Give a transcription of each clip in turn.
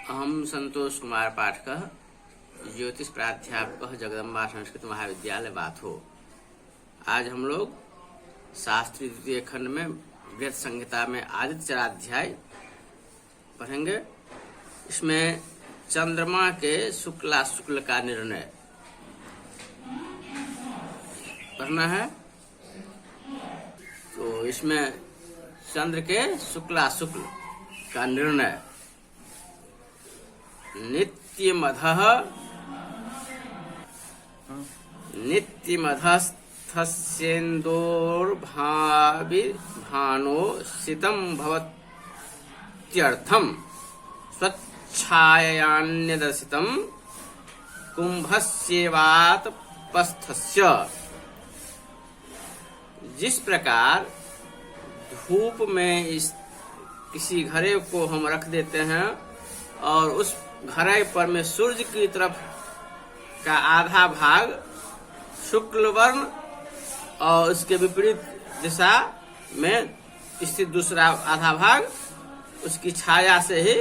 अहम संतोष कुमार पाठक, ज्योतिष प्राध्यापक, जगदम्बा संस्कृत महाविद्यालय बाथो। आज हम लोग शास्त्री द्वितीय खंड में वृहत संहिता में आदित्य चराध्याय पढ़ेंगे। इसमें चंद्रमा के शुक्ल का निर्णय पढ़ना है। तो इसमें चंद्र के शुक्ल का निर्णय नित्यमधस्थस्येन्दोर्भानो सितं भवत्यर्थं स्वच्छायान्यदर्शितं कुंभस्येवातपस्थस्य। जिस प्रकार धूप में किसी घड़े को हम रख देते हैं और उस घड़े पर में सूर्य की तरफ का आधा भाग शुक्ल वर्ण और उसके विपरीत दिशा में स्थित दूसरा आधा भाग उसकी छाया से ही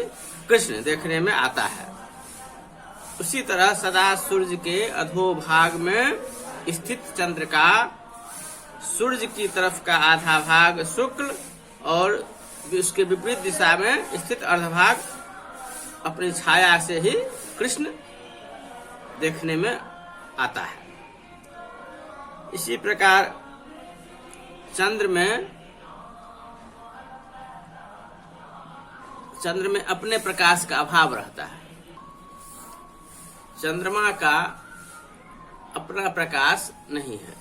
कृष्ण देखने में आता है। उसी तरह सदा सूर्य के अधोभाग में स्थित चंद्र का सूर्य की तरफ का आधा भाग शुक्ल और उसके विपरीत दिशा में स्थित अर्धभाग अपनी छाया से ही कृष्ण देखने में आता है। इसी प्रकार चंद्र में अपने प्रकाश का अभाव रहता है। चंद्रमा का अपना प्रकाश नहीं है,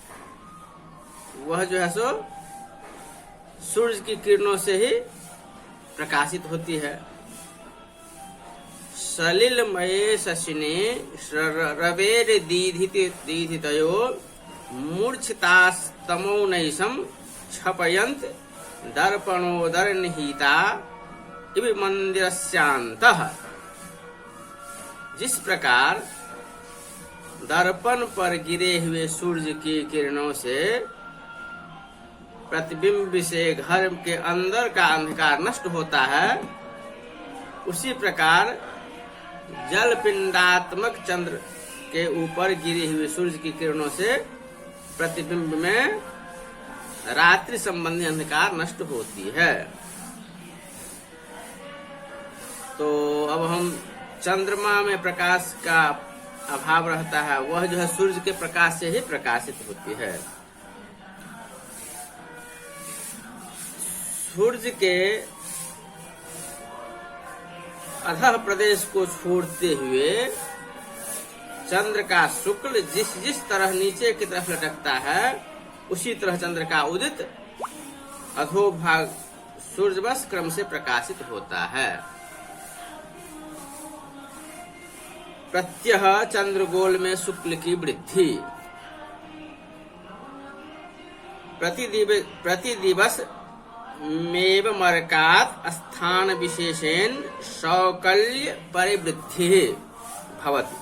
वह जो है सो सूर्य की किरणों से ही प्रकाशित होती है। सलिलमये शशिने रवेर दीधितयो मूर्छितास्तमो नैशं क्षपयन्त दर्पणोदरनिहिता इव मंदिरस्यान्तः। जिस प्रकार दर्पण पर गिरे हुए सूर्य की किरणों से प्रतिबिंब से घर के अंदर का अंधकार नष्ट होता है, उसी प्रकार जल पिंडात्मक चंद्र के ऊपर गिरी हुई सूर्य की किरणों से प्रतिबिंब में रात्रि संबंधी अंधकार नष्ट होती है। तो अब हम चंद्रमा में प्रकाश का अभाव रहता है, वह जो है सूर्य के प्रकाश से ही प्रकाशित होती है। सूर्य के अधः प्रदेश को छोड़ते हुए चंद्र का शुक्ल जिस तरह नीचे की तरफ लटकता है, उसी तरह चंद्र का उदित अधोभाग सूर्यवश क्रम से प्रकाशित होता है। प्रत्यह चंद्रगोल में शुक्ल की वृद्धि प्रतिदिवस मेव मरकात स्थान विशेषेण सौकल्य परिवृद्धि भवति।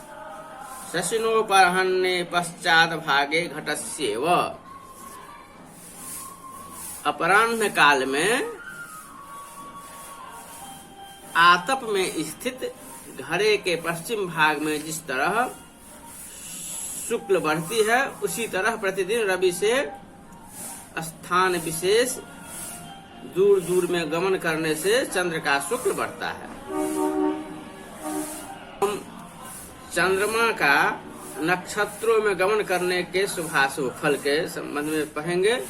शशिनोपहरणे पश्चात भागे घटस्येव। अपराह्न काल में आतप में स्थित घड़े के पश्चिम भाग में जिस तरह शुक्ल बढ़ती है, उसी तरह प्रतिदिन रवि से स्थान विशेष दूर दूर में गमन करने से चंद्र का शुक्ल बढ़ता है। हम चंद्रमा का नक्षत्रों में गमन करने के शुभाशुभ फल के संबंध में पढ़ेंगे।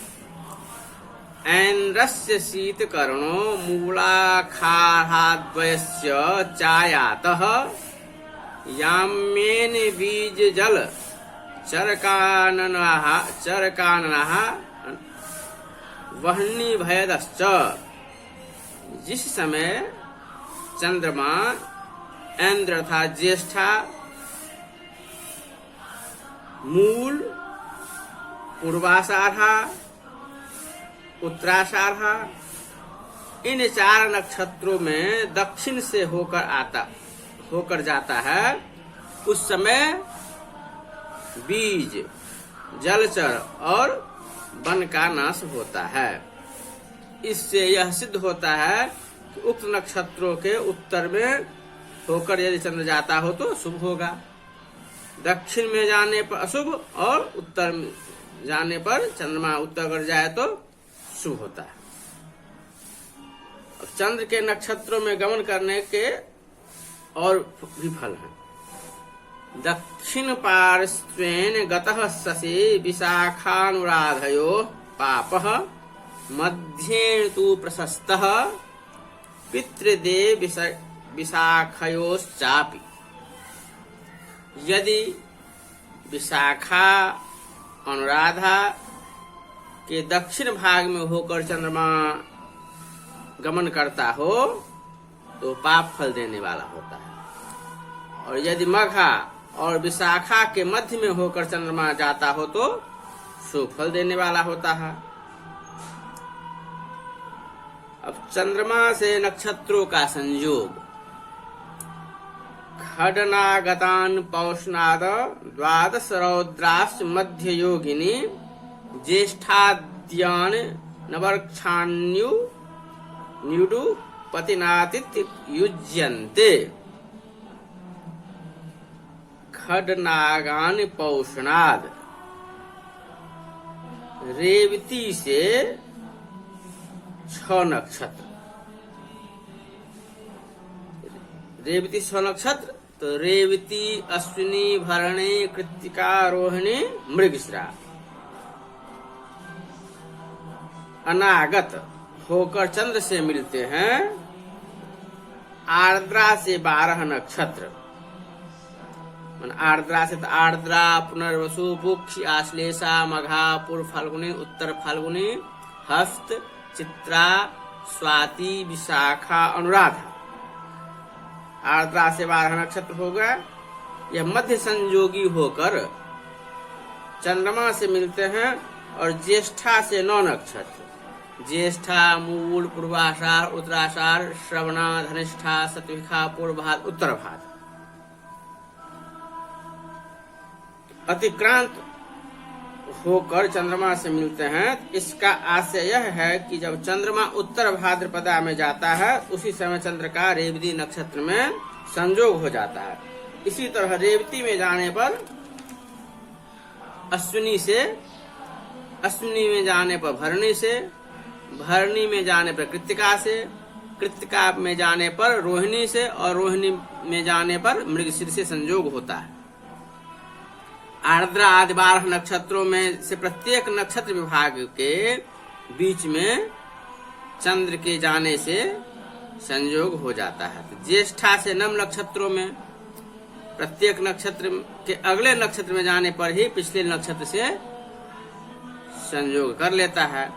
ऐन्द्रस्य शीतकर्णो मूलाखाराद्वयस्य चायातः याम्येन बीज जल चरकाननः वह्नि भयदश्च। जिस समय चंद्रमा ऐन्द्र तथा ज्येष्ठा, मूल, पूर्वाषाढ़ा, उत्तराषाढ़ा इन 4 नक्षत्रों में दक्षिण से होकर जाता है, उस समय बीज, जलचर और वन का नाश होता है। इससे यह सिद्ध होता है कि उक्त नक्षत्रों के उत्तर में होकर यदि चंद्र जाता हो तो शुभ होगा, दक्षिण में जाने पर अशुभ, और उत्तर में जाने पर चंद्रमा उत्तर कर जाए तो शुभ होता है। अब चंद्र के नक्षत्रों में गमन करने के और भी फल हैं। दक्षिण पार्श्वेन गतः शशि विशाखानुराधयो पापः, मध्येन तु प्रशस्तः पितृदेव विशाखयोश्चापि। यदि विशाखा अनुराधा के दक्षिण भाग में होकर चंद्रमा गमन करता हो तो पाप फल देने वाला होता है, और यदि मघा और विशाखा के मध्य में होकर चंद्रमा जाता हो तो शुभ फल देने वाला होता है। अब चंद्रमा से नक्षत्रों का संयोग। खडनागतान पौषनाद द्वादश रौद्राश्च मध्य योगिनी, ज्येष्ठाद्यान नवरक्षाण्यु न्युडु पतिनातिथ्य युज्यन्ते। खडनागान पौषणाद, रेवती से 6 नक्षत्र, रेवती 6 नक्षत्र तो रेवती, अश्विनी, भरणी, कृत्तिका, रोहिणी, मृगशिरा। अनागत होकर चंद्र से मिलते हैं आर्द्रा से 12 नक्षत्र। आर्द्रा से तो आर्द्रा, पुनर्वसु, पुक्ष, आश्लेषा, मघा, पूर्व फाल्गुनी, उत्तर फाल्गुनी, हस्त, चित्रा, स्वाति, विशाखा, अनुराधा। आर्द्रा से 12 नक्षत्र होगा। यह मध्य संयोगी होकर चंद्रमा से मिलते हैं, और ज्येष्ठा से 9 नक्षत्र, ज्येष्ठा, मूल, पूर्वाषाढ़, उत्तराषाढ़, श्रवणा, धनिष्ठा, शतभिखा, पूर्वभाद्र, उत्तरभाद्र। अतिक्रांत होकर चंद्रमा से मिलते हैं। इसका आशय यह है कि जब चंद्रमा उत्तर भाद्रपदा में जाता है उसी समय चंद्र का रेवती नक्षत्र में संयोग हो जाता है। इसी तरह रेवती में जाने पर अश्विनी से, अश्विनी में जाने पर भरणी से, भरणी में जाने पर कृत्तिका से, कृत्तिका में जाने पर रोहिणी से, और रोहिणी में जाने पर मृगशिर से संयोग होता है। आर्द्रा आदि 12 नक्षत्रों में से प्रत्येक नक्षत्र विभाग के बीच में चंद्र के जाने से संयोग हो जाता है। तो ज्येष्ठा से 9 नक्षत्रों में प्रत्येक नक्षत्र के अगले नक्षत्र में जाने पर ही पिछले नक्षत्र से संयोग कर लेता है।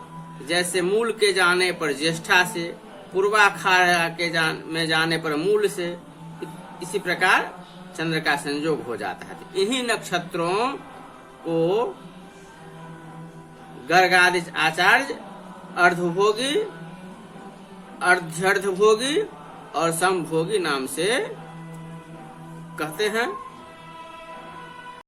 जैसे मूल के जाने पर ज्येष्ठा से, पूर्वाषाढ़ के में जाने पर मूल से, इसी प्रकार चंद्र का संयोग हो जाता है। तो इन्हीं नक्षत्रों को गर्गादि आचार्य अर्धभोगी, अर्धभोगी और समभोगी नाम से कहते हैं।